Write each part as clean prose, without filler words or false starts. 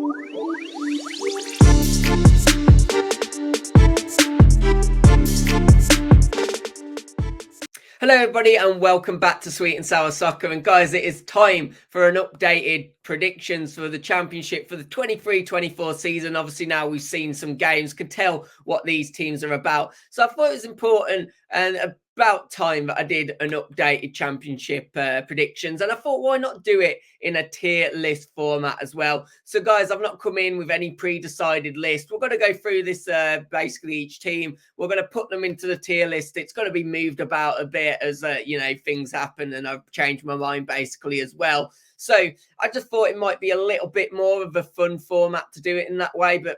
Hello everybody and welcome back to Sweet and Sour Soccer. And guys, it is time for an updated predictions for the championship for the 23-24 season. Obviously now we've seen some games, can tell what these teams are about. So I thought it was important and about time that I did an updated championship predictions, and I thought why not do it in a tier list format as well. So guys, I've not come in with any pre-decided list. We're going to go through this basically each team. We're going to put them into the tier list. It's going to be moved about a bit as things happen, and I've changed my mind basically as well. So I just thought it might be a little bit more of a fun format to do it in that way, but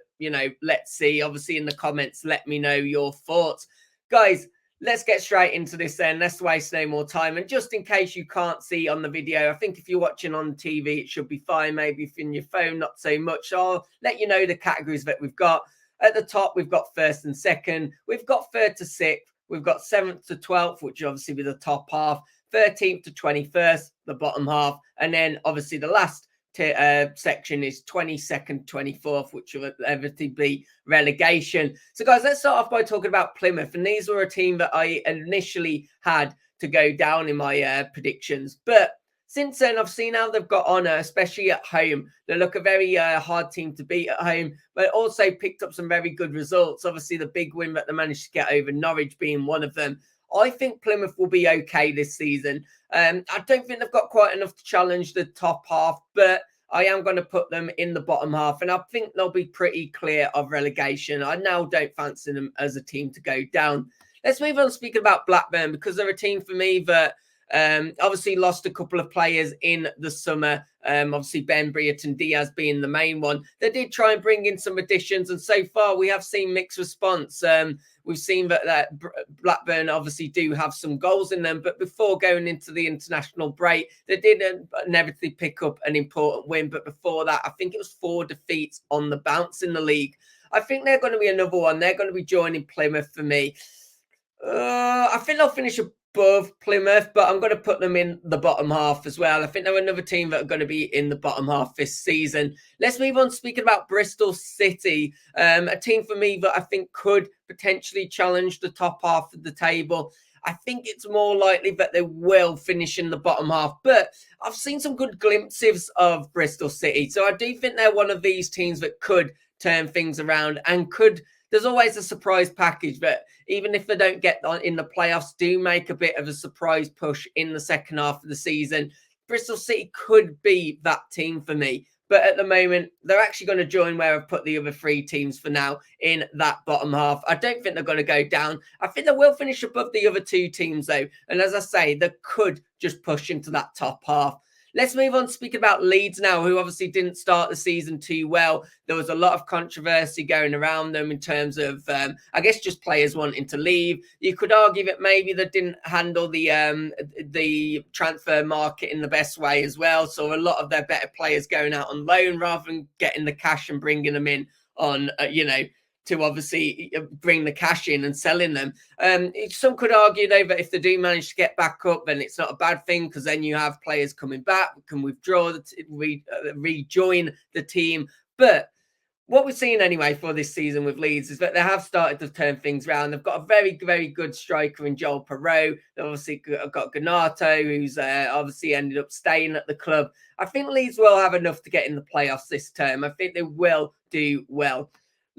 let's see. Obviously in the comments, let me know your thoughts. Guys, let's get straight into this then. Let's waste no more time. And just in case you can't see on the video, I think if you're watching on TV, it should be fine. Maybe if in your phone, not so much. So I'll let you know the categories that we've got. At the top, we've got first and second. We've got third to sixth. We've got 7th to 12th, which obviously be the top half. 13th to 21st, the bottom half. And then obviously the last section is 22nd, 24th, which will inevitably be relegation. So guys, let's start off by talking about Plymouth. And these were a team that I initially had to go down in my predictions. But since then, I've seen how they've got on, especially at home. They look a very hard team to beat at home, but also picked up some very good results. Obviously, the big win that they managed to get over Norwich being one of them. I think Plymouth will be okay this season. I don't think they've got quite enough to challenge the top half, but I am going to put them in the bottom half, and I think they'll be pretty clear of relegation. I now don't fancy them as a team to go down. Let's move on speaking about Blackburn, because they're a team for me that obviously lost a couple of players in the summer. Obviously Ben Brereton Diaz being the main one. They did try and bring in some additions, and so far we have seen mixed response. We've seen that Blackburn obviously do have some goals in them, but before going into the international break, they did inevitably pick up an important win. But before that, I think it was 4 defeats on the bounce in the league. I think they're going to be another one. They're going to be joining Plymouth for me. I think they'll finish above Plymouth, but I'm going to put them in the bottom half as well. I think they're another team that are going to be in the bottom half this season. Let's move on speaking about Bristol City, a team for me that I think could potentially challenge the top half of the table. I think it's more likely that they will finish in the bottom half, but I've seen some good glimpses of Bristol City. So I do think they're one of these teams that could turn things around and could. There's always a surprise package, but even if they don't get on in the playoffs, do make a bit of a surprise push in the second half of the season. Bristol City could be that team for me. But at the moment, they're actually going to join where I've put the other 3 teams for now in that bottom half. I don't think they're going to go down. I think they will finish above the other 2 teams, though. And as I say, they could just push into that top half. Let's move on speaking about Leeds now, who obviously didn't start the season too well. There was a lot of controversy going around them in terms of, I guess, just players wanting to leave. You could argue that maybe they didn't handle the transfer market in the best way as well. So a lot of their better players going out on loan rather than getting the cash and bringing them in on, to obviously bring the cash in and selling them. Some could argue, though, that if they do manage to get back up, then it's not a bad thing, because then you have players coming back, can withdraw, rejoin the team. But what we're seeing anyway for this season with Leeds is that they have started to turn things around. They've got a very, very good striker in Joel Perreault. They've obviously got Ganato, who's obviously ended up staying at the club. I think Leeds will have enough to get in the playoffs this term. I think they will do well.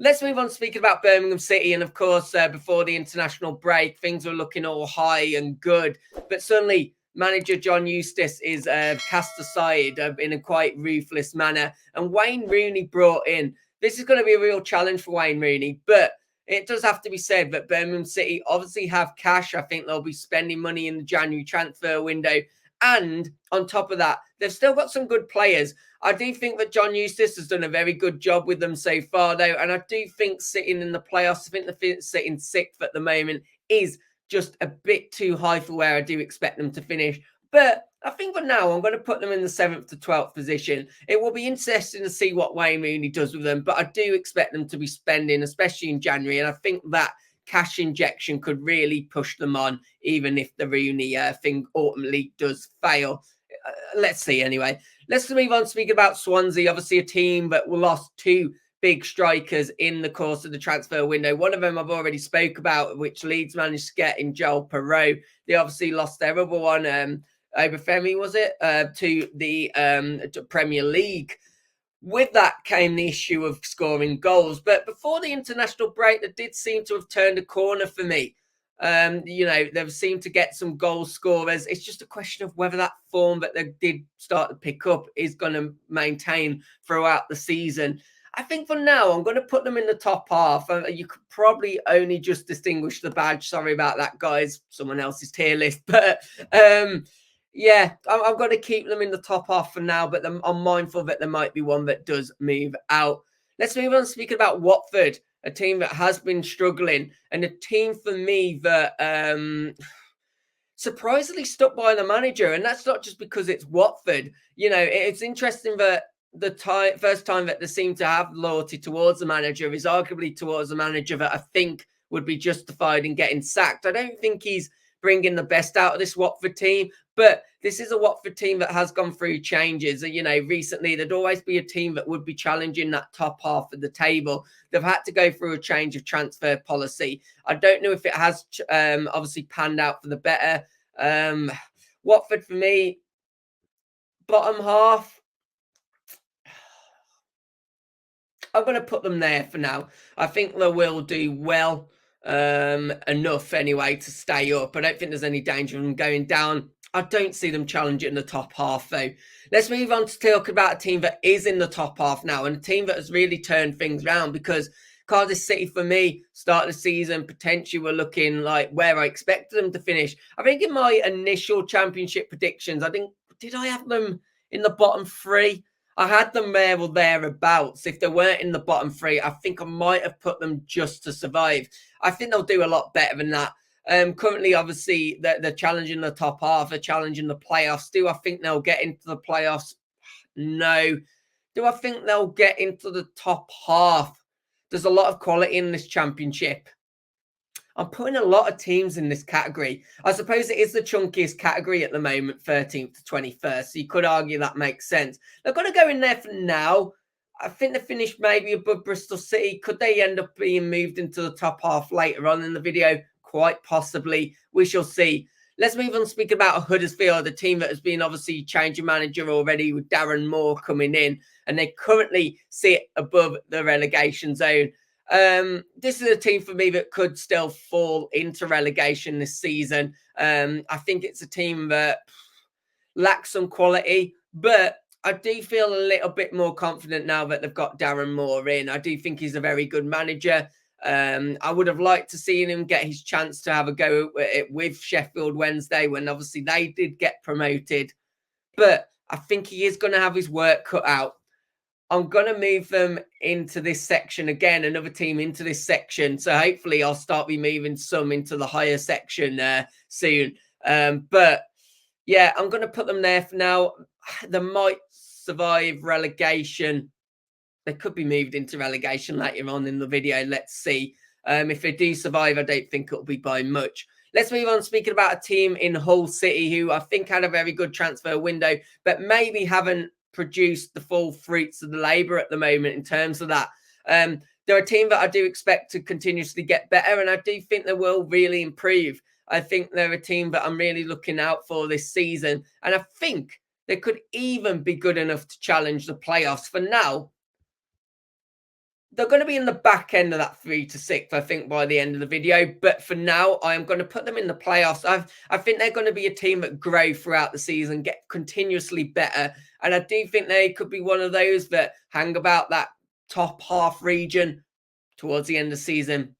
Let's move on speaking about Birmingham City. And of course, before the international break, things were looking all high and good. But suddenly, manager John Eustace is cast aside in a quite ruthless manner. And Wayne Rooney brought in. This is going to be a real challenge for Wayne Rooney. But it does have to be said that Birmingham City obviously have cash. I think they'll be spending money in the January transfer window. And on top of that, they've still got some good players. I do think that John Eustace has done a very good job with them so far, though. And I do think sitting in the playoffs, I think they're sitting 6th at the moment, is just a bit too high for where I do expect them to finish. But I think for now, I'm going to put them in the 7th to 12th position. It will be interesting to see what Wayne Rooney does with them. But I do expect them to be spending, especially in January. And I think that cash injection could really push them on, even if the Rooney thing ultimately does fail. let's see anyway. Let's move on speaking about Swansea. Obviously, a team that lost two big strikers in the course of the transfer window. One of them I've already spoke about, which Leeds managed to get in Joel Perot. They obviously lost their other one, Obafemi, was it, to the Premier League. With that came the issue of scoring goals. But before the international break, that did seem to have turned a corner for me. They've seemed to get some goal scorers. It's just a question of whether that form that they did start to pick up is going to maintain throughout the season. I think for now, I'm going to put them in the top half. You could probably only just distinguish the badge. Sorry about that, guys. Someone else's tier list. But yeah, I'm going to keep them in the top half for now. But I'm mindful that there might be one that does move out. Let's move on speaking about Watford, a team that has been struggling, and a team for me that surprisingly stuck by the manager. And that's not just because it's Watford. It's interesting that the first time that they seem to have loyalty towards the manager is arguably towards a manager that I think would be justified in getting sacked. I don't think he's bringing the best out of this Watford team, but this is a Watford team that has gone through changes. Recently there'd always be a team that would be challenging that top half of the table. They've had to go through a change of transfer policy. I don't know if it has obviously panned out for the better. Watford for me, bottom half. I'm going to put them there for now. I think they will do well enough anyway to stay up. I don't think there's any danger of them going down. I don't see them challenging the top half, though. Let's move on to talk about a team that is in the top half now, and a team that has really turned things around, because Cardiff City, for me, start of the season, potentially were looking like where I expected them to finish. I think in my initial championship predictions, did I have them in the bottom three? I had them there or thereabouts. If they weren't in the bottom three, I think I might have put them just to survive. I think they'll do a lot better than that. Currently, obviously, they're challenging the top half. They're challenging the playoffs. Do I think they'll get into the playoffs? No. Do I think they'll get into the top half? There's a lot of quality in this championship. I'm putting a lot of teams in this category. I suppose it is the chunkiest category at the moment, 13th to 21st. So you could argue that makes sense. They're going to go in there for now. I think they finished maybe above Bristol City. Could they end up being moved into the top half later on in the video? Quite possibly. We shall see. Let's move on to speak about Huddersfield, a team that has been obviously changing manager already with Darren Moore coming in. And they currently sit above the relegation zone. This is a team for me that could still fall into relegation this season. I think it's a team that lacks some quality, but I do feel a little bit more confident now that they've got Darren Moore in. I do think he's a very good manager. I would have liked to see him get his chance to have a go at it with Sheffield Wednesday when obviously they did get promoted. But I think he is going to have his work cut out. I'm going to move them into this section again, another team into this section. So hopefully I'll start moving some into the higher section soon. But yeah, I'm going to put them there for now. They might survive relegation. They could be moved into relegation later on in the video. Let's see. If they do survive, I don't think it'll be by much. Let's move on speaking about a team in Hull City who I think had a very good transfer window, but maybe haven't produced the full fruits of the labour at the moment in terms of that. They're a team that I do expect to continuously get better, and I do think they will really improve. I think they're a team that I'm really looking out for this season, and I think they could even be good enough to challenge the playoffs. For now, they're going to be in the back end of that 3 to 6, I think, by the end of the video. But for now, I am going to put them in the playoffs. I think they're going to be a team that grow throughout the season, get continuously better. And I do think they could be one of those that hang about that top half region towards the end of the season.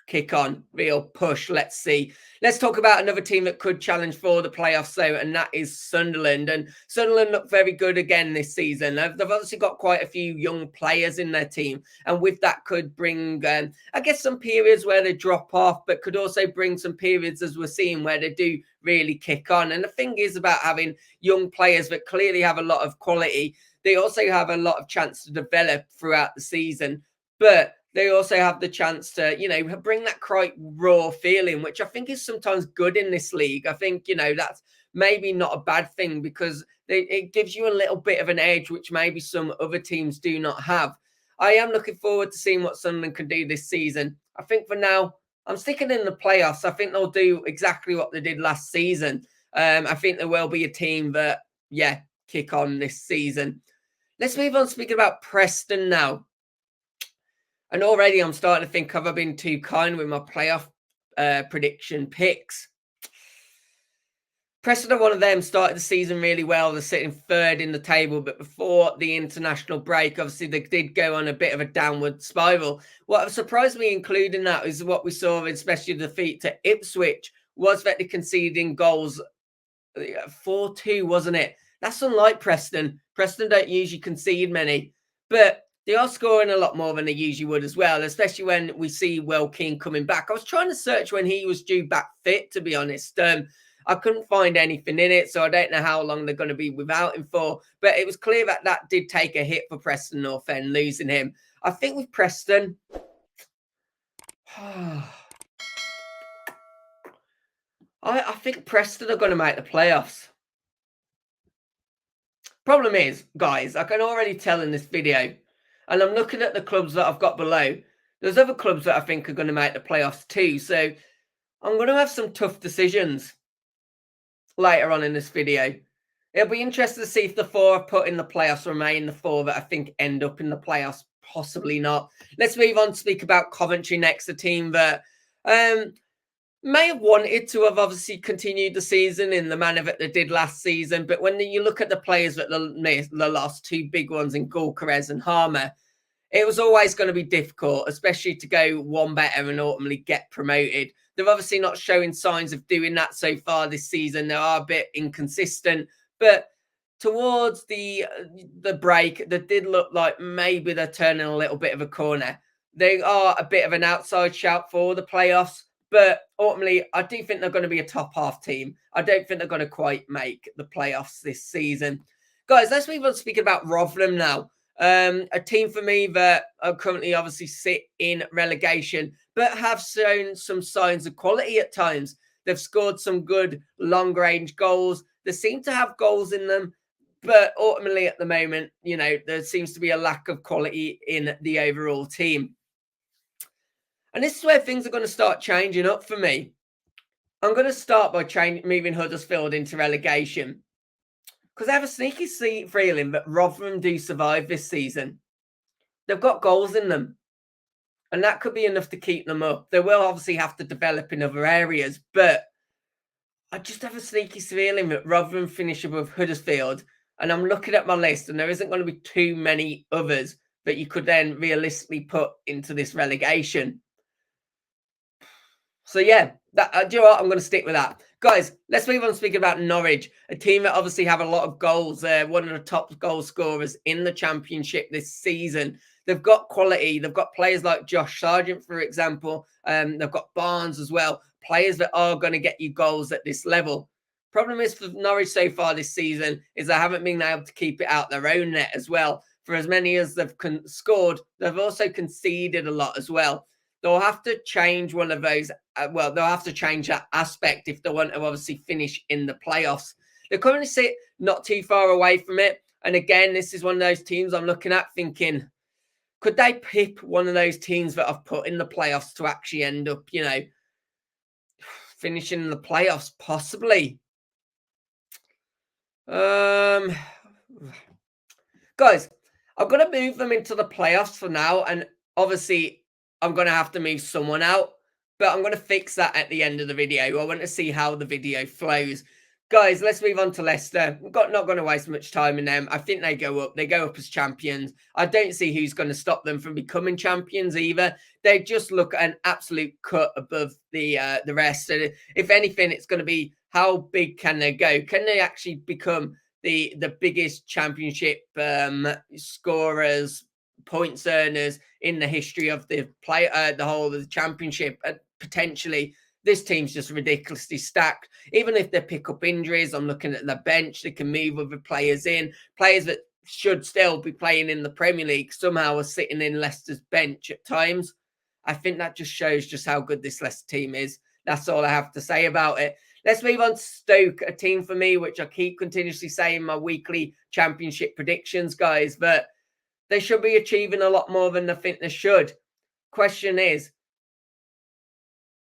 Kick on, real push. Let's see. Let's talk about another team that could challenge for the playoffs, though, and that is Sunderland. And Sunderland look very good again this season. They've obviously got quite a few young players in their team, and with that could bring, I guess, some periods where they drop off, but could also bring some periods, as we're seeing, where they do really kick on. And the thing is about having young players that clearly have a lot of quality, they also have a lot of chance to develop throughout the season, but they also have the chance to, bring that quite raw feeling, which I think is sometimes good in this league. I think, that's maybe not a bad thing because it gives you a little bit of an edge, which maybe some other teams do not have. I am looking forward to seeing what Sunderland can do this season. I think for now, I'm sticking in the playoffs. I think they'll do exactly what they did last season. I think there will be a team that, kick on this season. Let's move on speaking about Preston now. And already I'm starting to think, have I been too kind with my playoff prediction picks? Preston are one of them, started the season really well. They're sitting third in the table, but before the international break, obviously they did go on a bit of a downward spiral. What surprised me including that is what we saw, especially the defeat to Ipswich, was that they're conceding goals 4-2, wasn't it? That's unlike Preston. Preston don't usually concede many, but they are scoring a lot more than they usually would as well, especially when we see Will Keane coming back. I was trying to search when he was due back fit, to be honest. I couldn't find anything in it, so I don't know how long they're going to be without him for. But it was clear that that did take a hit for Preston North End, losing him. I think with Preston... I think Preston are going to make the playoffs. Problem is, guys, I can already tell in this video, and I'm looking at the clubs that I've got below. There's other clubs that I think are going to make the playoffs too. So I'm going to have some tough decisions later on in this video. It'll be interesting to see if the 4 I've put in the playoffs remain the 4 that I think end up in the playoffs. Possibly not. Let's move on to speak about Coventry next, a team that may have wanted to have obviously continued the season in the manner that they did last season. But when you look at the players that they lost, 2 big ones in Gorkarez and Harmer, it was always going to be difficult, especially to go one better and ultimately get promoted. They're obviously not showing signs of doing that so far this season. They are a bit inconsistent, but towards the break, that did look like maybe they're turning a little bit of a corner. They are a bit of an outside shout for the playoffs, but ultimately, I do think they're going to be a top half team. I don't think they're going to quite make the playoffs this season. Guys, let's move on to speaking about Rotherham now. A team for me that are currently obviously sit in relegation, but have shown some signs of quality at times. They've scored some good long-range goals. They seem to have goals in them, but ultimately at the moment, there seems to be a lack of quality in the overall team. And this is where things are going to start changing up for me. I'm going to start by moving Huddersfield into relegation, because I have a sneaky feeling that Rotherham do survive this season. They've got goals in them, and that could be enough to keep them up. They will obviously have to develop in other areas, but I just have a sneaky feeling that Rotherham finish above Huddersfield, and I'm looking at my list, and there isn't going to be too many others that you could then realistically put into this relegation. So yeah, do you know what? I'm going to stick with that. Guys, let's move on speaking about Norwich, a team that obviously have a lot of goals. They're one of the top goal scorers in the Championship this season. They've got quality. They've got players like Josh Sargent, for example. They've got Barnes as well. Players that are going to get you goals at this level. Problem is for Norwich so far this season is they haven't been able to keep it out their own net as well. For as many as they've scored, they've also conceded a lot as well. They'll have to change one of those. They'll have to change that aspect if they want to obviously finish in the playoffs. They currently sit not too far away from it. And again, this is one of those teams I'm looking at thinking, could they pick one of those teams that I've put in the playoffs to actually end up, finishing in the playoffs? Possibly. Guys, I'm going to move them into the playoffs for now. And obviously, I'm going to have to move someone out, but I'm going to fix that at the end of the video. I want to see how the video flows. Guys, let's move on to Leicester. Not going to waste much time in them. I think they go up. They go up as champions. I don't see who's going to stop them from becoming champions either. They just look an absolute cut above the rest. And if anything, it's going to be how big can they go? Can they actually become the biggest Championship scorers, points earners in the history of the whole of the Championship? Potentially, this team's just ridiculously stacked. Even if they pick up injuries, I'm looking at the bench. They can move other players in. Players that should still be playing in the Premier League somehow are sitting in Leicester's bench at times. I think that just shows just how good this Leicester team is. That's all I have to say about it. Let's move on to Stoke, a team for me, which I keep continuously saying my weekly championship predictions, guys, but they should be achieving a lot more than I think they should. Question is,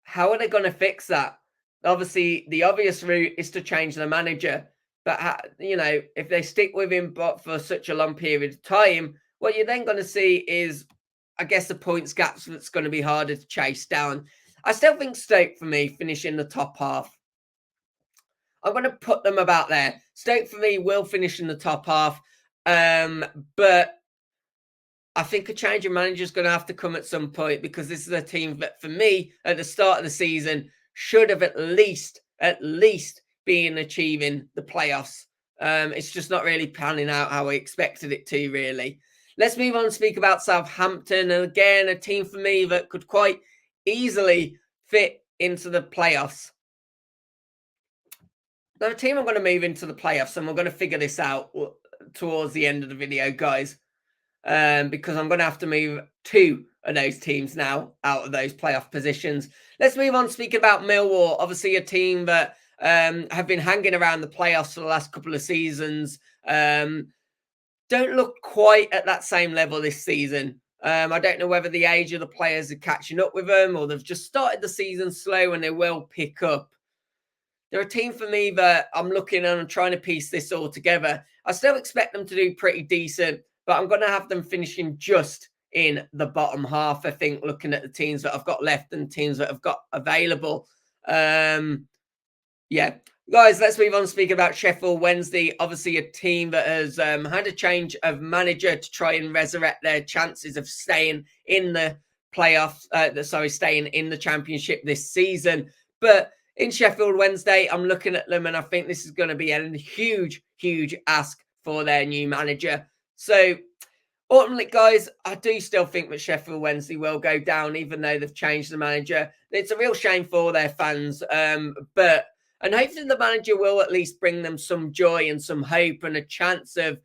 how are they going to fix that? Obviously, the obvious route is to change the manager. But, if they stick with him but for such a long period of time, what you're then going to see is, I guess, the points gaps that's going to be harder to chase down. I still think Stoke, for me, finish in the top half. I'm going to put them about there. Stoke, for me, will finish in the top half. But I think a change of manager is going to have to come at some point, because this is a team that, for me, at the start of the season, should have at least been achieving the playoffs. It's just not really panning out how I expected it to, really. Let's move on and speak about Southampton. And again, a team for me that could quite easily fit into the playoffs. Now, a team I'm going to move into the playoffs, and we're going to figure this out towards the end of the video, guys. Because I'm going to have to move two of those teams now out of those playoff positions. Let's move on speaking about Millwall. Obviously, a team that have been hanging around the playoffs for the last couple of seasons. Don't look quite at that same level this season. I don't know whether the age of the players are catching up with them, or they've just started the season slow and they will pick up. They're a team for me that I'm looking and I'm trying to piece this all together. I still expect them to do pretty decent, but I'm going to have them finishing just in the bottom half, I think, looking at the teams that I've got left and teams that I've got available. Yeah. Guys, let's move on to speak about Sheffield Wednesday. Obviously, a team that has had a change of manager to try and resurrect their chances of staying in the playoffs, staying in the championship this season. But in Sheffield Wednesday, I'm looking at them and I think this is going to be a huge, huge ask for their new manager. So, ultimately, guys, I do still think that Sheffield Wednesday will go down, even though they've changed the manager. It's a real shame for their fans, and hopefully the manager will at least bring them some joy and some hope and a chance of,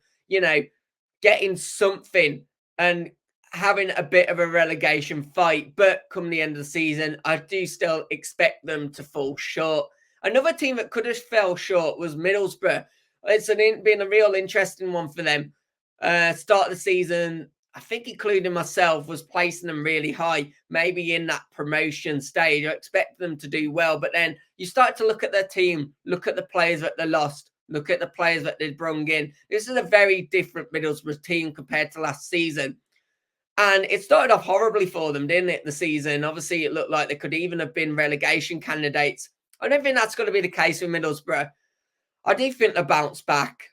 getting something and having a bit of a relegation fight. But come the end of the season, I do still expect them to fall short. Another team that could have fell short was Middlesbrough. It's been a real interesting one for them. Start of the season, I think including myself, was placing them really high, maybe in that promotion stage. I expect them to do well, but then you start to look at their team, look at the players that they lost, look at the players that they brung in. This is a very different Middlesbrough team compared to last season. And it started off horribly for them, didn't it, the season? Obviously, it looked like they could even have been relegation candidates. I don't think that's going to be the case with Middlesbrough. I do think they'll bounce back.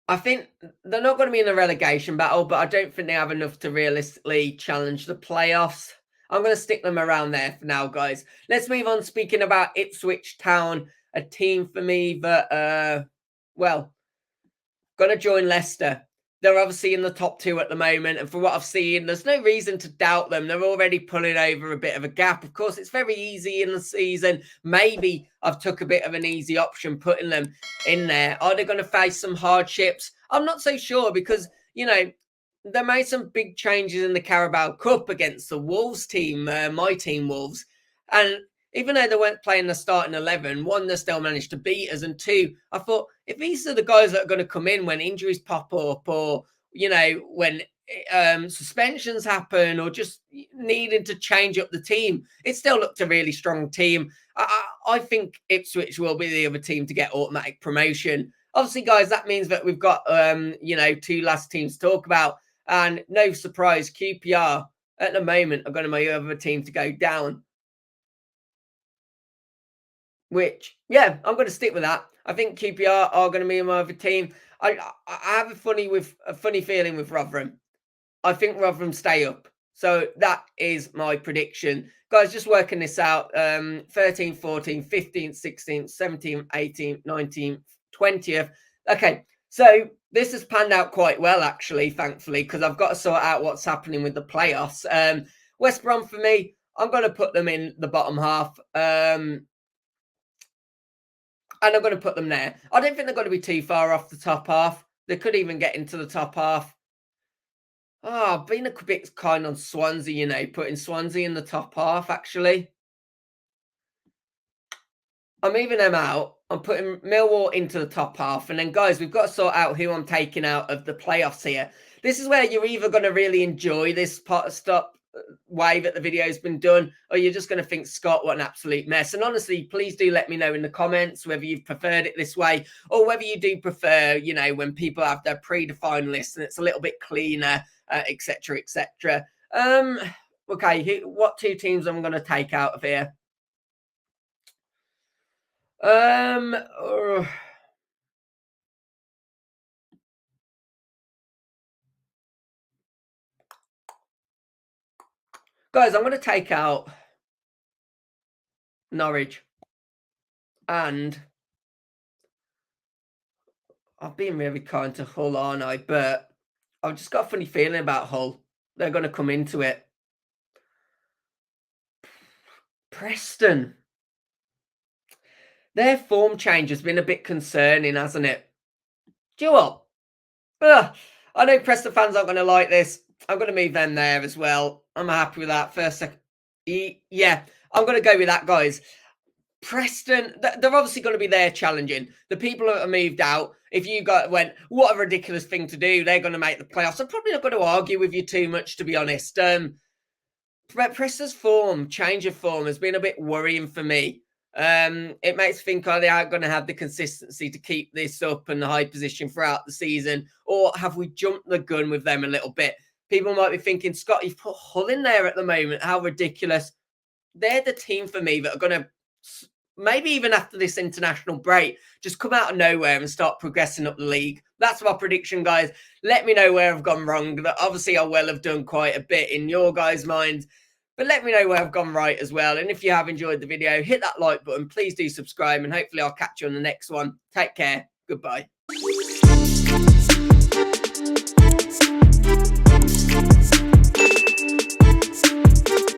I think they're not going to be in a relegation battle, but I don't think they have enough to realistically challenge the playoffs. I'm going to stick them around there for now, guys. Let's move on speaking about Ipswich Town, a team for me that, going to join Leicester. They're obviously in the top two at the moment, and for what I've seen, there's no reason to doubt them. They're already pulling over a bit of a gap. Of course, it's very easy in the season. Maybe I've took a bit of an easy option putting them in there. Are they going to face some hardships? I'm not so sure, because, they made some big changes in the Carabao Cup against the Wolves team, my team Wolves. And even though they weren't playing the starting 11, one, they still managed to beat us. And two, I thought, if these are the guys that are going to come in when injuries pop up, or, when suspensions happen, or just needing to change up the team, it still looked a really strong team. I think Ipswich will be the other team to get automatic promotion. Obviously, guys, that means that we've got, two last teams to talk about. And no surprise, QPR at the moment are going to be the other team to go down. Which, yeah, I'm going to stick with that. I think QPR are going to be my other team. I have a funny feeling with Rotherham. I think Rotherham stay up. So that is my prediction. Guys, just working this out. 13th, 14th, 15th, 16th, 17th, 18th, 19th, 20th. Okay, so this has panned out quite well, actually, thankfully, because I've got to sort out what's happening with the playoffs. West Brom, for me, I'm going to put them in the bottom half. And I'm going to put them there. I don't think they're going to be too far off the top half. They could even get into the top half. I've been a bit kind on Swansea, putting Swansea in the top half, actually. I'm moving them out. I'm putting Millwall into the top half. And then, guys, we've got to sort out who I'm taking out of the playoffs here. This is where you're either going to really enjoy this pot of stop way that the video's been done, or you're just going to think, Scott, what an absolute mess. And honestly, please do let me know in the comments whether you've preferred it this way or whether you do prefer, you know, when people have their predefined list and it's a little bit cleaner, etc., etc. Okay, what two teams I'm going to take out of here? Um, uh, Guys, I'm going to take out Norwich, and I've been really kind to Hull, aren't I? But I've just got a funny feeling about Hull. They're going to come into it. Preston. Their form change has been a bit concerning, hasn't it? Do you know what? I know Preston fans aren't going to like this. I'm going to move them there as well. I'm happy with that. First, second. Yeah, I'm going to go with that, guys. Preston, they're obviously going to be there challenging. The people that have moved out, if you went, what a ridiculous thing to do, they're going to make the playoffs. I'm probably not going to argue with you too much, to be honest. Preston's change of form has been a bit worrying for me. It makes me think, are they out going to have the consistency to keep this up and the high position throughout the season? Or have we jumped the gun with them a little bit? People might be thinking, Scott, you've put Hull in there at the moment. How ridiculous. They're the team for me that are going to, maybe even after this international break, just come out of nowhere and start progressing up the league. That's my prediction, guys. Let me know where I've gone wrong. Obviously, I will have done quite a bit in your guys' minds, but let me know where I've gone right as well. And if you have enjoyed the video, hit that like button. Please do subscribe, and hopefully I'll catch you on the next one. Take care. Goodbye.